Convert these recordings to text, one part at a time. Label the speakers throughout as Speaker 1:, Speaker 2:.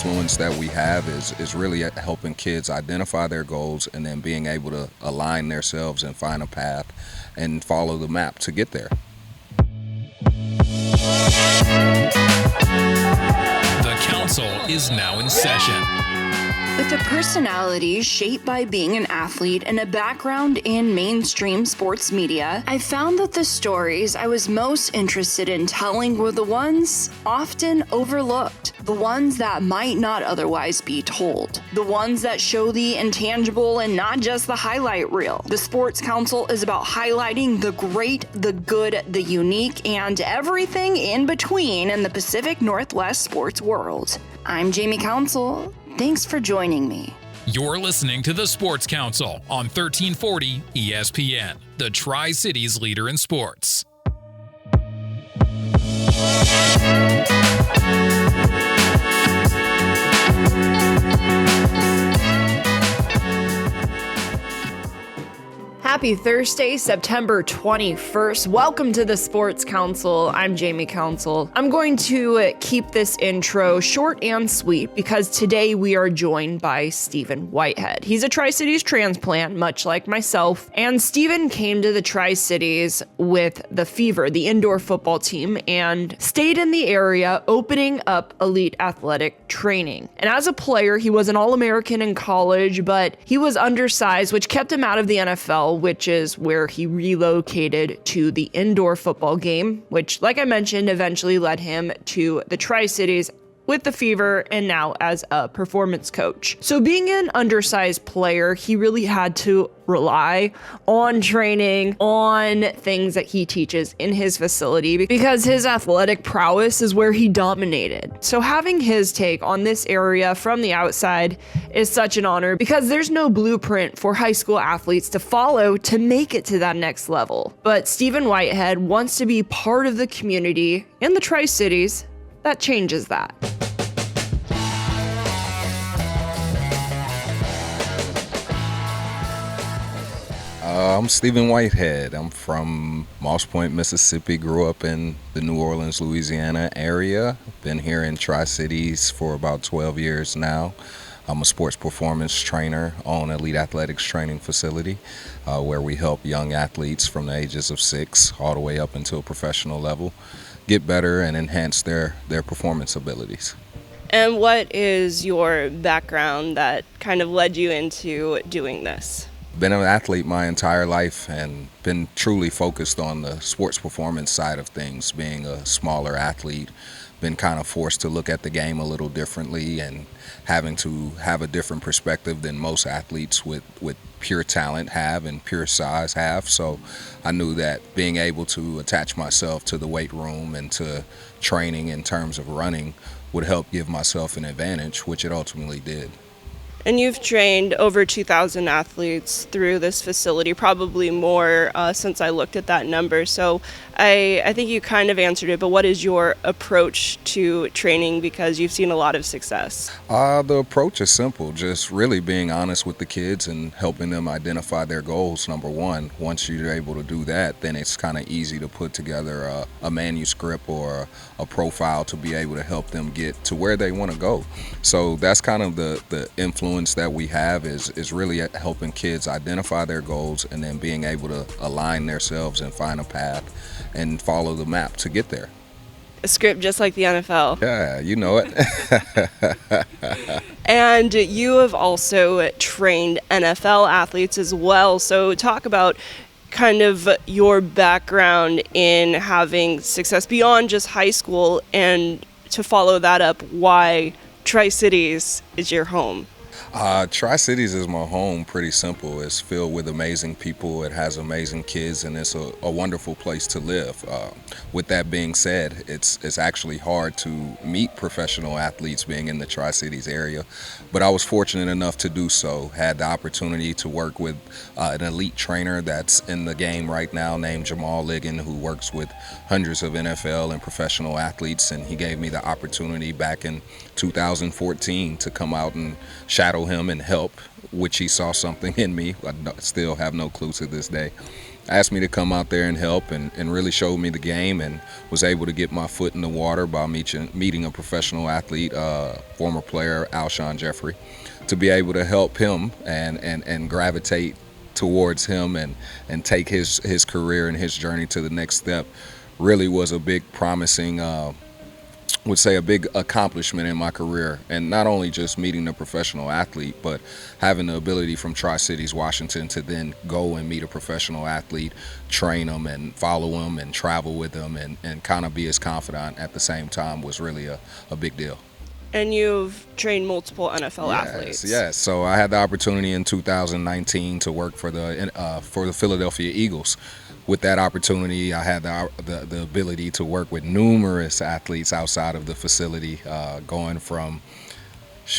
Speaker 1: influence that we have is really helping kids identify their goals and then being able to align themselves and find a path and follow the map to get there.
Speaker 2: The council is now in session.
Speaker 3: With a personality shaped by being an athlete and a background in mainstream sports media, I found that the stories I was most interested in telling were the ones often overlooked, the ones that might not otherwise be told, the ones that show the intangible and not just the highlight reel. The Sports Council is about highlighting the great, the good, the unique, and everything in between in the Pacific Northwest sports world. I'm Jamie Council. Thanks for joining me.
Speaker 2: You're listening to the Sports Council on 1340 ESPN, the Tri-Cities leader in sports.
Speaker 4: Happy Thursday, September 21st. Welcome to the Sports Council. I'm Jamie Council. I'm going to keep this intro short and sweet because today we are joined by Stephen Whitehead. He's a Tri-Cities transplant, much like myself, and Stephen came to the Tri-Cities with the Fever, the indoor football team, and stayed in the area opening up elite athletic training. And as a player, he was an All-American in college, but he was undersized, which kept him out of the NFL, which is where he relocated to the indoor football game, which, like I mentioned, eventually led him to the Tri-Cities with the Fever and now as a performance coach. So being an undersized player, he really had to rely on training, on things that he teaches in his facility because his athletic prowess is where he dominated. So having his take on this area from the outside is such an honor because there's no blueprint for high school athletes to follow to make it to that next level. But Stephen Whitehead wants to be part of the community in the Tri-Cities that changes that.
Speaker 1: I'm Stephen Whitehead. I'm from Moss Point, Mississippi. Grew up in the New Orleans, Louisiana area. Been here in Tri-Cities for about 12 years now. I'm a sports performance trainer on Elite Athletics Training Facility where we help young athletes from the ages of 6 all the way up until professional level get better and enhance their performance abilities.
Speaker 4: And what is your background that kind of led you into doing this?
Speaker 1: Been an athlete my entire life and been truly focused on the sports performance side of things. Being a smaller athlete, been kind of forced to look at the game a little differently and having to have a different perspective than most athletes with pure talent have and pure size have. So I knew that being able to attach myself to the weight room and to training in terms of running would help give myself an advantage, which it ultimately did.
Speaker 4: And you've trained over 2,000 athletes through this facility, probably more since I looked at that number. So I think you kind of answered it, but what is your approach to training because you've seen a lot of success?
Speaker 1: The approach is simple, just really being honest with the kids and helping them identify their goals, number one. Once you're able to do that, then it's kind of easy to put together a manuscript or a profile to be able to help them get to where they want to go. So that's kind of the influence that we have is really helping kids identify their goals and then being able to align themselves and find a path and follow the map to get there.
Speaker 4: A script just like the NFL.
Speaker 1: Yeah, you know it.
Speaker 4: And you have also trained NFL athletes as well. So talk about kind of your background in having success beyond just high school, and to follow that up, why Tri-Cities is your home.
Speaker 1: Tri-Cities is my home, pretty simple. It's filled with amazing people, it has amazing kids, and it's a wonderful place to live. With that being said, it's actually hard to meet professional athletes being in the Tri-Cities area, but I was fortunate enough to do so. Had the opportunity to work with an elite trainer that's in the game right now named Jamal Ligon, who works with hundreds of NFL and professional athletes, and he gave me the opportunity back in 2014 to come out and shadow him and help, which he saw something in me. Still have no clue to this day. Asked me to come out there and help, and really showed me the game, and was able to get my foot in the water by meeting a professional athlete, former player Alshon Jeffrey, to be able to help him and gravitate towards him and take his career and his journey to the next step. Really was a big promising would say a big accomplishment in my career, and not only just meeting a professional athlete, but having the ability from Tri-Cities, Washington, to then go and meet a professional athlete, train them and follow them and travel with them, and kind of be his confidant at the same time was really a big deal.
Speaker 4: And you've trained multiple NFL athletes.
Speaker 1: Yes. So I had the opportunity in 2019 to work for the Philadelphia Eagles. With that opportunity, I had the ability to work with numerous athletes outside of the facility, going from,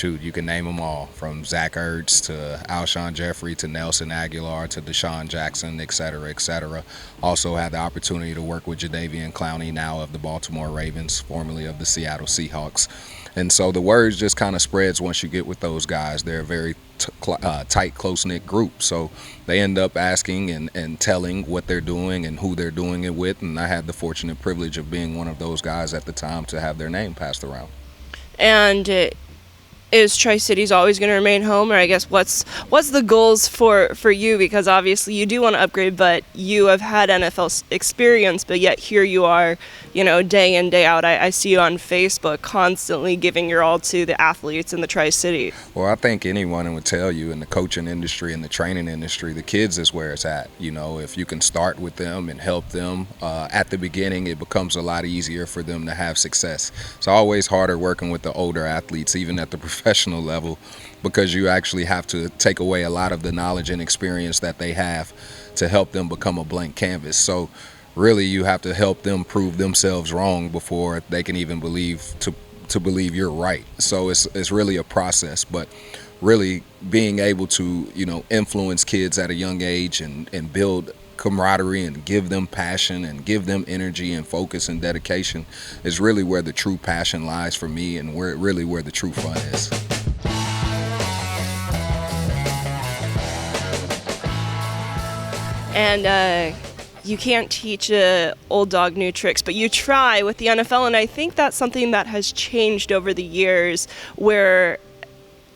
Speaker 1: you can name them all, from Zach Ertz to Alshon Jeffrey to Nelson Aguilar to Deshaun Jackson, et cetera, et cetera. Also had the opportunity to work with Jadeveon Clowney, now of the Baltimore Ravens, formerly of the Seattle Seahawks. And so the word just kind of spreads once you get with those guys. They're a very tight, close-knit group. So they end up asking and telling what they're doing and who they're doing it with. And I had the fortunate privilege of being one of those guys at the time to have their name passed around.
Speaker 4: And is Tri-Cities always going to remain home, or I guess what's the goals for you? Because obviously you do want to upgrade, but you have had NFL experience, but yet here you are, day in, day out. I see you on Facebook constantly giving your all to the athletes in the Tri-City.
Speaker 1: Well, I think anyone would tell you in the coaching industry and the training industry, the kids is where it's at. If you can start with them and help them at the beginning, it becomes a lot easier for them to have success. It's always harder working with the older athletes, even at the professional level, because you actually have to take away a lot of the knowledge and experience that they have to help them become a blank canvas. So really you have to help them prove themselves wrong before they can even believe you're right. So it's really a process, but really being able to influence kids at a young age and build camaraderie and give them passion and give them energy and focus and dedication is really where the true passion lies for me, and where the true fun is.
Speaker 4: And you can't teach old dog new tricks, but you try with the NFL, and I think that's something that has changed over the years, where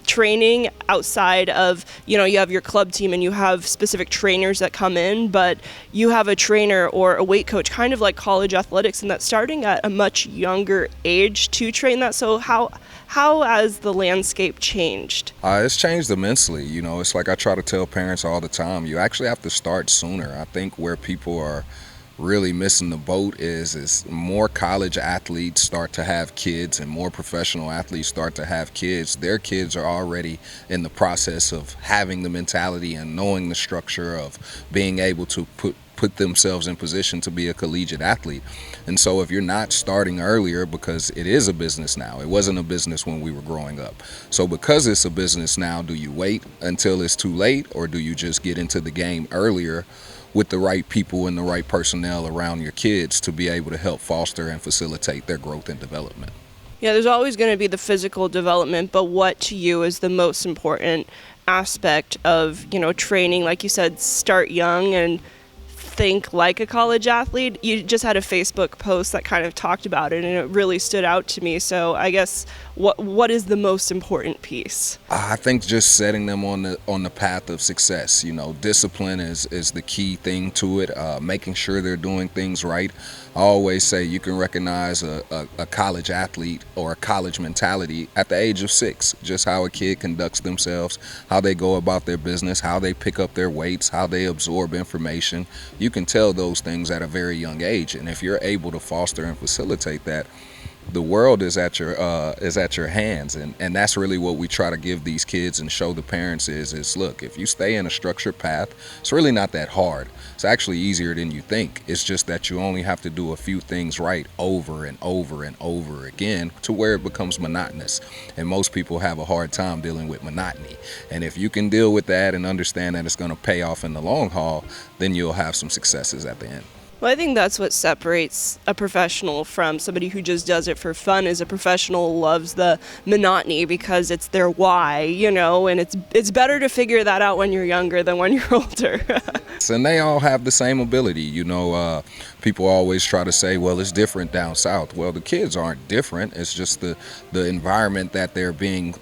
Speaker 4: training outside of, you have your club team and you have specific trainers that come in, but you have a trainer or a weight coach, kind of like college athletics, and that's starting at a much younger age to train that. So how has the landscape changed?
Speaker 1: It's changed immensely. It's like I try to tell parents all the time, you actually have to start sooner. I think where people are really missing the boat is more college athletes start to have kids and more professional athletes start to have kids. Their kids are already in the process of having the mentality and knowing the structure of being able to put themselves in position to be a collegiate athlete. And so if you're not starting earlier, because it is a business now, it wasn't a business when we were growing up. So because it's a business now, do you wait until it's too late, or do you just get into the game earlier with the right people and the right personnel around your kids to be able to help foster and facilitate their growth and development?
Speaker 4: Yeah, there's always going to be the physical development, but what to you is the most important aspect of, training? Like you said, start young and think like a college athlete. You just had a Facebook post that kind of talked about it, and it really stood out to me. So I guess what is the most important piece?
Speaker 1: I think just setting them on the path of success. Discipline is the key thing to it. Making sure they're doing things right. I always say you can recognize a college athlete or a college mentality at the age of 6. Just how a kid conducts themselves, how they go about their business, how they pick up their weights, how they absorb information. You can tell those things at a very young age, and if you're able to foster and facilitate that, the world is at your hands, and that's really what we try to give these kids and show the parents is look, if you stay in a structured path, it's really not that hard. It's actually easier than you think. It's just that you only have to do a few things right over and over and over again to where it becomes monotonous, and most people have a hard time dealing with monotony. And if you can deal with that and understand that it's going to pay off in the long haul, then you'll have some successes at the end.
Speaker 5: Well, I think that's what separates a professional from somebody who just does it for fun. Is a professional loves the monotony because it's their why, and it's better to figure that out when you're younger than when you're older.
Speaker 1: And they all have the same ability. People always try to say, well, it's different down south. Well, the kids aren't different. It's just the environment that they're being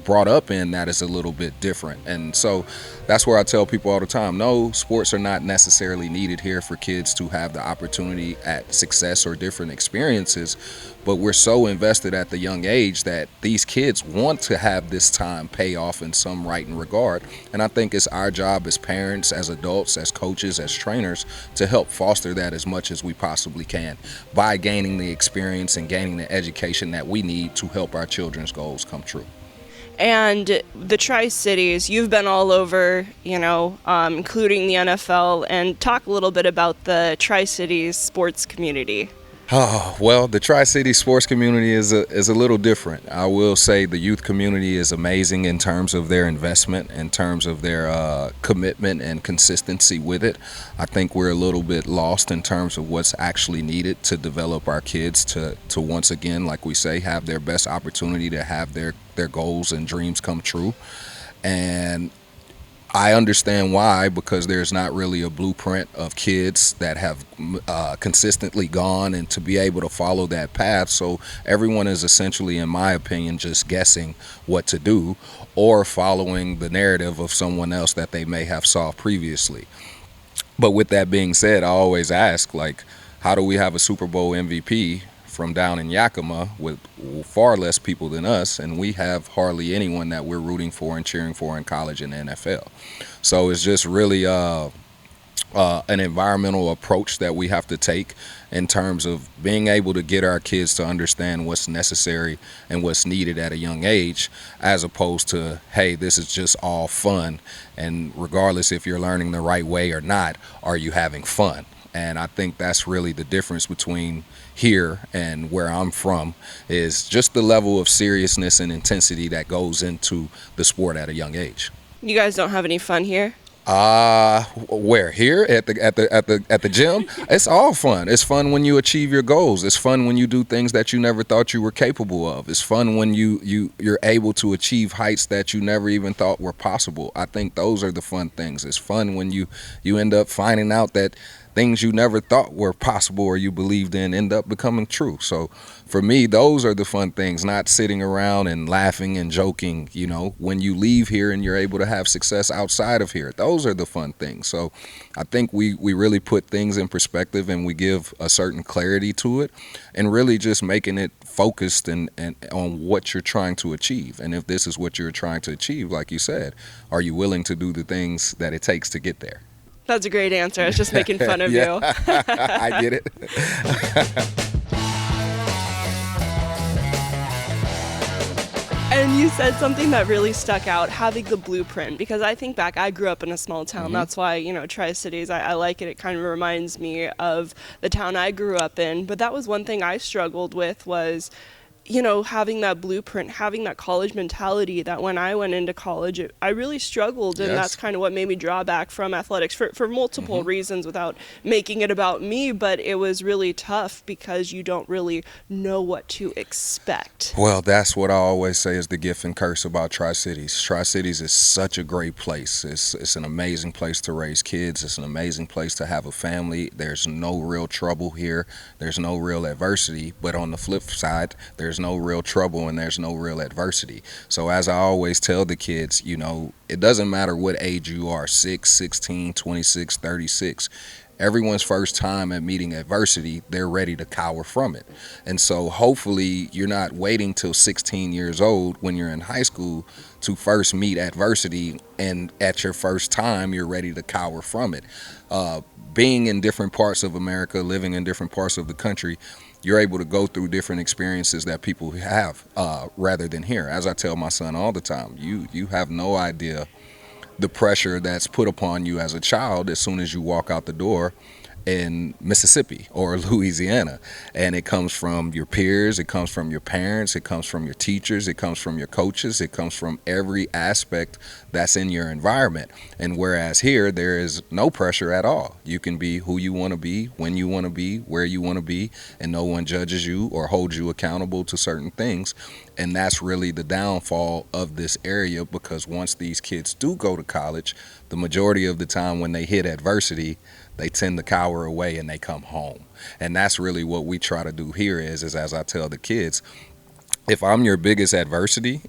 Speaker 1: brought up in that is a little bit different. And so that's where I tell people all the time, no, sports are not necessarily needed here for kids to have the opportunity at success or different experiences. But we're so invested at the young age that these kids want to have this time pay off in some right and regard. And I think it's our job as parents, as adults, as coaches, as trainers to help foster that as much as we possibly can by gaining the experience and gaining the education that we need to help our children's goals come true.
Speaker 5: And the Tri-Cities, you've been all over, including the NFL, and talk a little bit about the Tri-Cities sports community.
Speaker 1: Oh, well, the Tri-City sports community is a little different. I will say the youth community is amazing in terms of their investment, in terms of their commitment and consistency with it. I think we're a little bit lost in terms of what's actually needed to develop our kids to once again, like we say, have their best opportunity to have their goals and dreams come true. And I understand why, because there's not really a blueprint of kids that have consistently gone and to be able to follow that path. So everyone is essentially, in my opinion, just guessing what to do or following the narrative of someone else that they may have saw previously. But with that being said, I always ask, like, how do we have a Super Bowl MVP from down in Yakima with far less people than us, and we have hardly anyone that we're rooting for and cheering for in college and the NFL? So it's just really an environmental approach that we have to take in terms of being able to get our kids to understand what's necessary and what's needed at a young age, as opposed to, hey, this is just all fun, and regardless if you're learning the right way or not, are you having fun? And I think that's really the difference between here and where I'm from, is just the level of seriousness and intensity that goes into the sport at a young age.
Speaker 5: You guys don't have any fun here?
Speaker 1: Where? Here at the gym? It's all fun. It's fun when you achieve your goals. It's fun when you do things that you never thought you were capable of. It's fun when you're able to achieve heights that you never even thought were possible. I think those are the fun things. It's fun when you end up finding out that things you never thought were possible or you believed in end up becoming true. So for me, those are the fun things, not sitting around and laughing and joking. When you leave here and you're able to have success outside of here, those are the fun things. So I think we really put things in perspective, and we give a certain clarity to it, and really just making it focused and on what you're trying to achieve. And if this is what you're trying to achieve, like you said, are you willing to do the things that it takes to get there?
Speaker 5: That's a great answer. I was just making fun of you.
Speaker 1: I get it.
Speaker 5: And you said something that really stuck out, having the blueprint, because I think back, I grew up in a small town. Mm-hmm. That's why, Tri-Cities, I like it. It kind of reminds me of the town I grew up in. But that was one thing I struggled with, was having that blueprint, having that college mentality, that when I went into college, I really struggled. And that's kind of what made me draw back from athletics for multiple mm-hmm. reasons, without making it about me. But it was really tough because you don't really know what to expect.
Speaker 1: Well, that's what I always say is the gift and curse about Tri-Cities. Tri-Cities is such a great place. It's an amazing place to raise kids. It's an amazing place to have a family. There's no real trouble here. There's no real adversity. But on the flip side, there's no real trouble and there's no real adversity. So as I always tell the kids, it doesn't matter what age you are, 6, 16, 26, 36. Everyone's first time at meeting adversity, they're ready to cower from it. And so hopefully you're not waiting till 16 years old when you're in high school to first meet adversity, and at your first time you're ready to cower from it. Being in different parts of America, living in different parts of the country, you're able to go through different experiences that people have rather than here. As I tell my son all the time, you have no idea the pressure that's put upon you as a child as soon as you walk out the door in Mississippi or Louisiana. And it comes from your peers, it comes from your parents, it comes from your teachers, it comes from your coaches, it comes from every aspect that's in your environment. And whereas here, there is no pressure at all. You can be who you want to be, when you want to be, where you want to be, and no one judges you or holds you accountable to certain things. And that's really the downfall of this area, because once these kids do go to college, the majority of the time when they hit adversity, they tend to cower away and they come home. And that's really what we try to do here is as I tell the kids, if I'm your biggest adversity,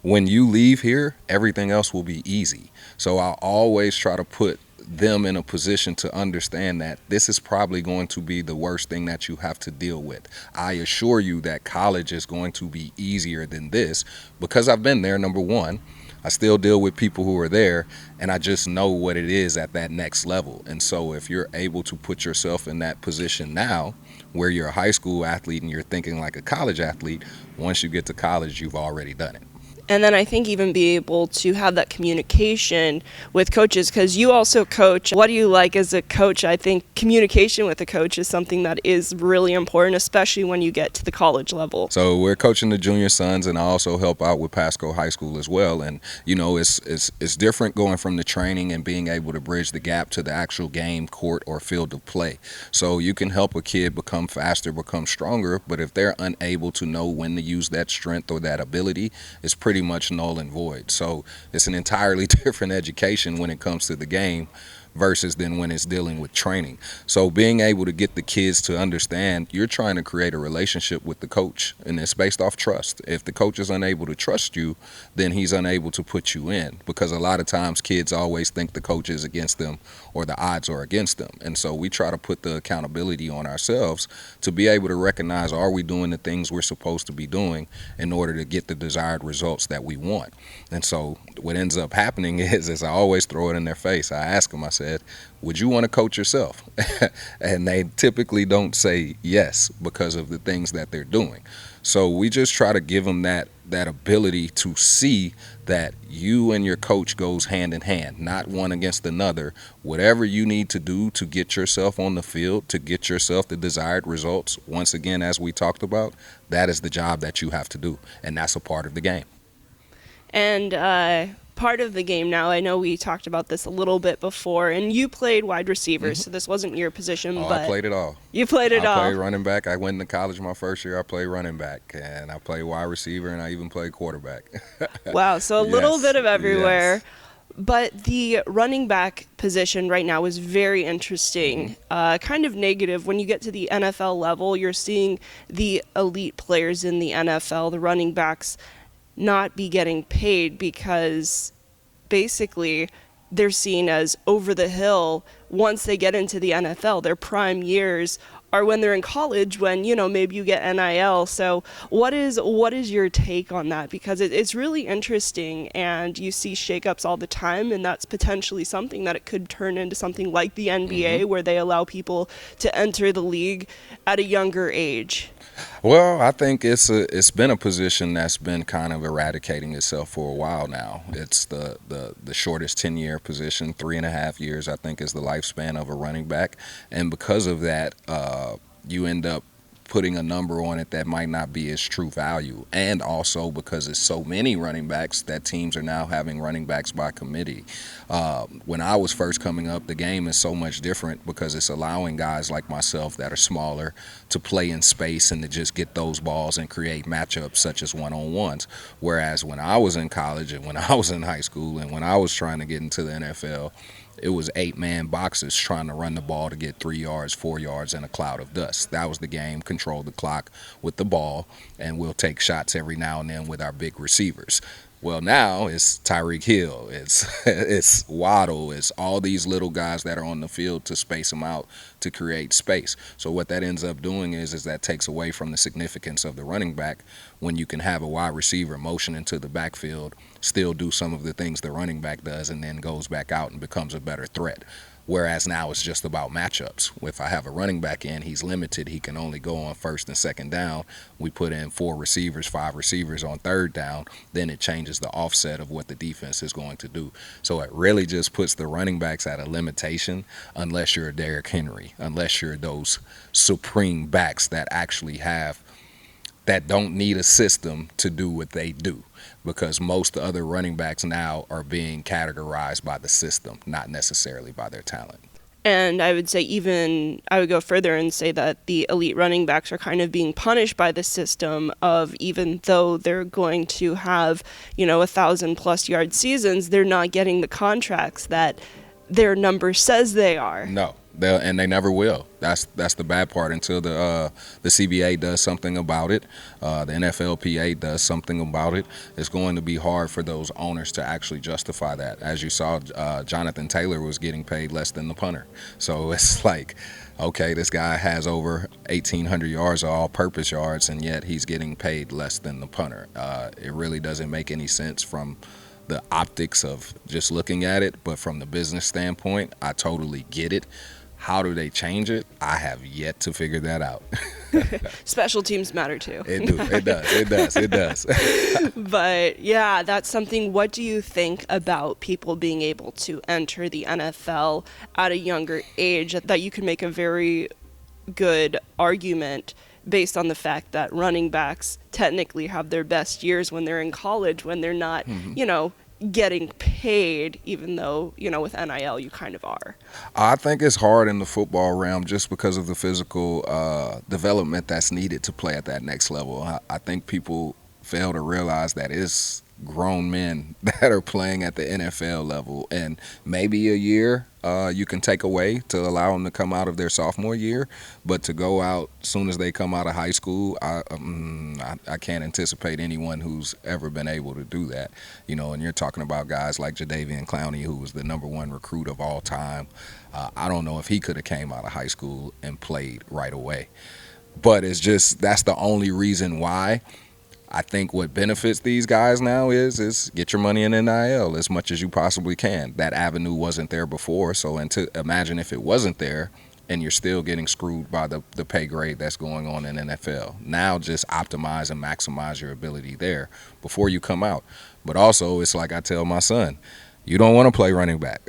Speaker 1: when you leave here, everything else will be easy. So I always try to put them in a position to understand that this is probably going to be the worst thing that you have to deal with. I assure you that college is going to be easier than this, because I've been there, number one. I still deal with people who are there, and I just know what it is at that next level. And so if you're able to put yourself in that position now, where you're a high school athlete and you're thinking like a college athlete, once you get to college, you've already done it.
Speaker 5: And then I think even be able to have that communication with coaches, because you also coach. What do you like as a coach? I think communication with a coach is something that is really important, especially when you get to the college level.
Speaker 1: So we're coaching the junior sons, and I also help out with Pasco High School as well. And you know, it's different going from the training and being able to bridge the gap to the actual game, court, or field of play. So you can help a kid become faster, become stronger, but if they're unable to know when to use that strength or that ability, it's pretty much null and void. So it's an entirely different education when it comes to the game versus then when it's dealing with training. So being able to get the kids to understand you're trying to create a relationship with the coach, and it's based off trust. If the coach is unable to trust you, then he's unable to put you in, because a lot of times kids always think the coach is against them or the odds are against them. And so we try to put the accountability on ourselves to be able to recognize, are we doing the things we're supposed to be doing in order to get the desired results that we want. And so what ends up happening is I always throw it in their face. I ask them, I said, would you want to coach yourself? And they typically don't say yes because of the things that they're doing. So we just try to give them that ability to see that you and your coach goes hand in hand, not one against another. Whatever you need to do to get yourself on the field, to get yourself the desired results, once again, as we talked about, that is the job that you have to do, and that's a part of the game.
Speaker 5: And part of the game now, I know we talked about this a little bit before, and you played wide receiver, so this wasn't your position.
Speaker 1: Oh,
Speaker 5: but
Speaker 1: I played it all.
Speaker 5: You played it all.
Speaker 1: I played running back. I went into college my first year. I played running back, and I played wide receiver, and I even played quarterback.
Speaker 5: Wow, so a little bit of everywhere.
Speaker 1: Yes.
Speaker 5: But the running back position right now is very interesting, kind of negative. When you get to the NFL level, you're seeing the elite players in the NFL, the running backs, not be getting paid because basically they're seen as over the hill once they get into the NFL. Their prime years are when they're in college, when, you know, maybe you get NIL. So what is your take on that? Because it's really interesting, and you see shakeups all the time, and that's potentially something that it could turn into something like the NBA, where they allow people to enter the league at a younger age.
Speaker 1: Well, I think it's been a position that's been kind of eradicating itself for a while now. It's the shortest 10-year position, 3.5 years, I think, is the lifespan of a running back. And because of that, you end up putting a number on it that might not be its true value. And also because it's so many running backs that teams are now having running backs by committee. When I was first coming up, the game is so much different because it's allowing guys like myself that are smaller to play in space and to just get those balls and create matchups such as one-on-ones. Whereas when I was in college and when I was in high school and when I was trying to get into the NFL, it was 8-man boxes trying to run the ball to get 3 yards, 4 yards in a cloud of dust. That was the game. Control the clock with the ball, and we'll take shots every now and then with our big receivers. Well, now it's Tyreek Hill, it's Waddle, it's all these little guys that are on the field to space them out to create space. So what that ends up doing is that takes away from the significance of the running back when you can have a wide receiver motion into the backfield, still do some of the things the running back does, and then goes back out and becomes a better threat. Whereas now it's just about matchups. If I have a running back in, he's limited. He can only go on first and second down. We put in 4 receivers, 5 receivers on third down. Then it changes the offset of what the defense is going to do. So it really just puts the running backs at a limitation unless you're a Derrick Henry, unless you're those supreme backs that actually don't need a system to do what they do, because most other running backs now are being categorized by the system, not necessarily by their talent.
Speaker 5: And I would say I would go further and say that the elite running backs are kind of being punished by the system of, even though they're going to have, 1,000+ yard seasons, they're not getting the contracts that their number says they are.
Speaker 1: No. And they never will. That's the bad part until the CBA does something about it. The NFLPA does something about it. It's going to be hard for those owners to actually justify that. As you saw, Jonathan Taylor was getting paid less than the punter. So it's like, okay, this guy has over 1,800 yards of all-purpose yards, and yet he's getting paid less than the punter. It really doesn't make any sense from the optics of just looking at it, but from the business standpoint, I totally get it. How do they change it? I have yet to figure that out.
Speaker 5: Special teams matter too.
Speaker 1: It does.
Speaker 5: But yeah, that's something. What do you think about people being able to enter the NFL at a younger age? That you can make a very good argument based on the fact that running backs technically have their best years when they're in college, when they're not, getting paid, even though, with NIL you kind of are.
Speaker 1: I think it's hard in the football realm just because of the physical development that's needed to play at that next level. I think people fail to realize that it's grown men that are playing at the NFL level, and maybe a year you can take away to allow them to come out of their sophomore year, but to go out as soon as they come out of high school, I can't anticipate anyone who's ever been able to do that. And you're talking about guys like Jadeveon Clowney, who was the #1 recruit of all time. I don't know if he could have came out of high school and played right away, but it's just that's the only reason why. I think what benefits these guys now is get your money in NIL as much as you possibly can. That avenue wasn't there before, so imagine if it wasn't there and you're still getting screwed by the pay grade that's going on in NFL. Now just optimize and maximize your ability there before you come out. But also, it's like I tell my son, you don't want to play running back.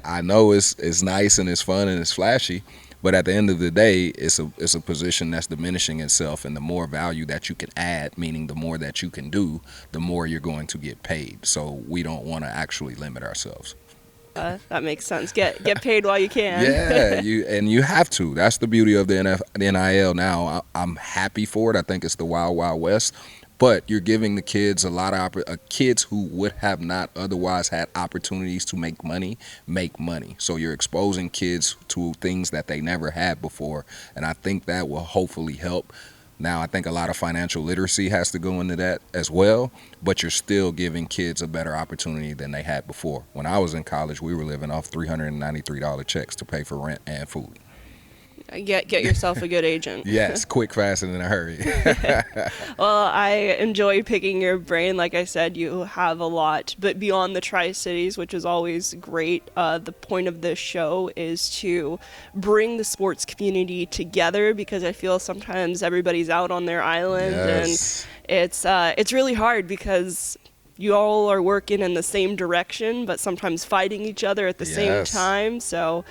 Speaker 1: I know it's nice and it's fun and it's flashy, but at the end of the day, it's a position that's diminishing itself, and the more value that you can add, meaning the more that you can do, the more you're going to get paid. So we don't want to actually limit ourselves.
Speaker 5: That makes sense. Get paid while you can.
Speaker 1: Yeah, you have to. That's the beauty of the NIL now. I'm happy for it. I think it's the Wild Wild West. But you're giving the kids a lot of kids who would have not otherwise had opportunities to make money. So you're exposing kids to things that they never had before, and I think that will hopefully help. Now, I think a lot of financial literacy has to go into that as well, but you're still giving kids a better opportunity than they had before. When I was in college, we were living off $393 checks to pay for rent and food.
Speaker 5: Get yourself a good agent.
Speaker 1: Yes, quick, fast, and in a hurry.
Speaker 5: Well, I enjoy picking your brain. Like I said, you have a lot, but beyond the Tri-Cities, which is always great, the point of this show is to bring the sports community together, because I feel sometimes everybody's out on their island.
Speaker 1: Yes.
Speaker 5: And it's really hard because you all are working in the same direction, but sometimes fighting each other at the same time. So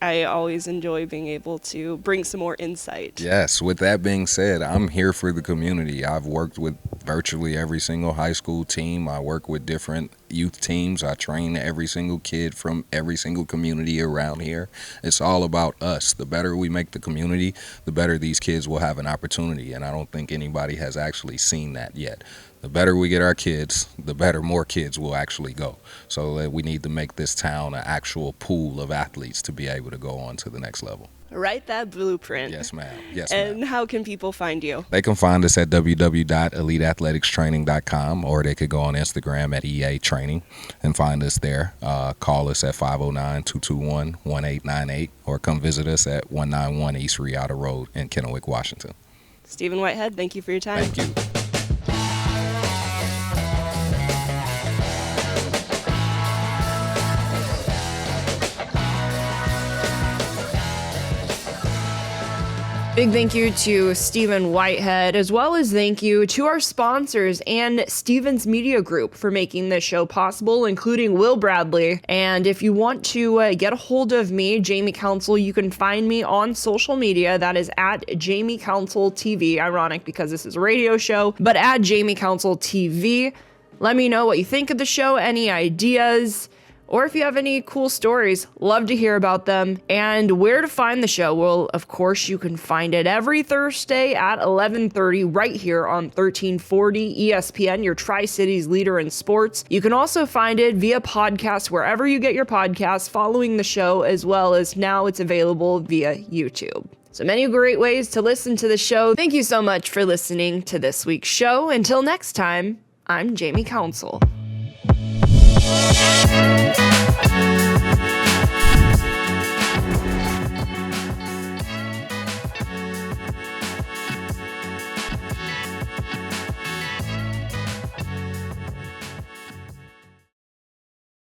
Speaker 5: I always enjoy being able to bring some more insight.
Speaker 1: Yes, with that being said, I'm here for the community. I've worked with virtually every single high school team. I work with different youth teams. I train every single kid from every single community around here. It's all about us. The better we make the community, the better these kids will have an opportunity, and I don't think anybody has actually seen that yet. The better we get our kids, the better more kids will actually go. So we need to make this town an actual pool of athletes to be able to go on to the next level.
Speaker 5: Write that blueprint.
Speaker 1: Yes, ma'am.
Speaker 5: And how can people find you?
Speaker 1: They can find us at www.eliteathletics.training.com, or they could go on Instagram at EA Training and find us there. Call us at 509-221-1898, or come visit us at 191 East Riata Road in Kennewick, Washington.
Speaker 5: Stephen Whitehead, thank you for your time.
Speaker 1: Thank you.
Speaker 4: Big thank you to Stephen Whitehead, as well as thank you to our sponsors and Stevens Media Group for making this show possible, including Will Bradley. And if you want to get a hold of me, Jamie Council, you can find me on social media. That is at Jamie Council TV. Ironic because this is a radio show, but at Jamie Council TV. Let me know what you think of the show, any ideas, or if you have any cool stories, love to hear about them. And where to find the show? Well, of course, you can find it every Thursday at 11:30 right here on 1340 ESPN, your Tri-Cities leader in sports. You can also find it via podcast wherever you get your podcasts following the show, as well as now it's available via YouTube. So many great ways to listen to the show. Thank you so much for listening to this week's show. Until next time, I'm Jamie Council.